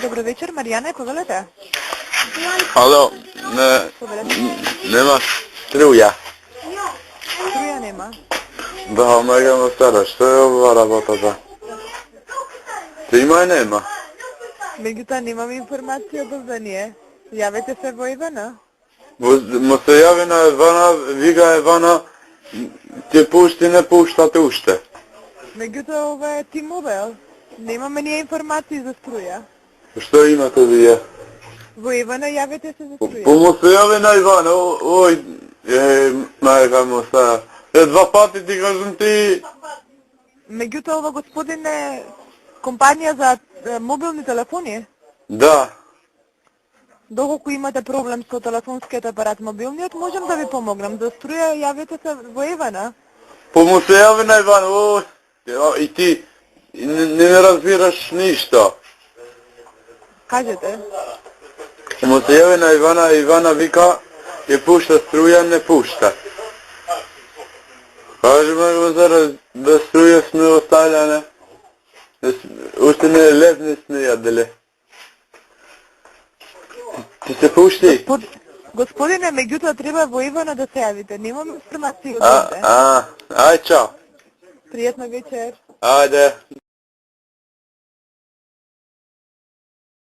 Dobro večer, Marijana je povedate? Halo, nema struja. Struja nema. Da, mega stara, što je ova rabota za? Ima i nema. Međutim, nemam informacije o brzanje. Javite se vo Ivana. Mo se javi na Ivana, vi ga Ivana, ti pušti, ne pušta tušte. Međutim, ovo je T-Mobile. Nema meni informacije za struja. Što imate vi? Vo Ivana javite se za struja. Mo se javi na Ivana, oj, majka mo sa. Dva pati ti kažem ti. Međutim, ovo gospodine, kompanija za mobilni telefoni. Da. Dok imate problem с телефонският апарат мобилният, можем да ви помогнем. За струя явите се во Ивана. Mo se javi na Ivana, oj, i ti ne разбираш ništa. Кажете. Mo se javi na Ivana, Ivana vika, je pušta struja, ne pušta. Kažemo зараз da struje sme ostavljane, ušte ne lezne sme jadele. Ti se pušti? Господине, меѓутоа треба во Ивана да се јавите. Немам информации од овде. Aj čao. Пријатна вечер. Ajde.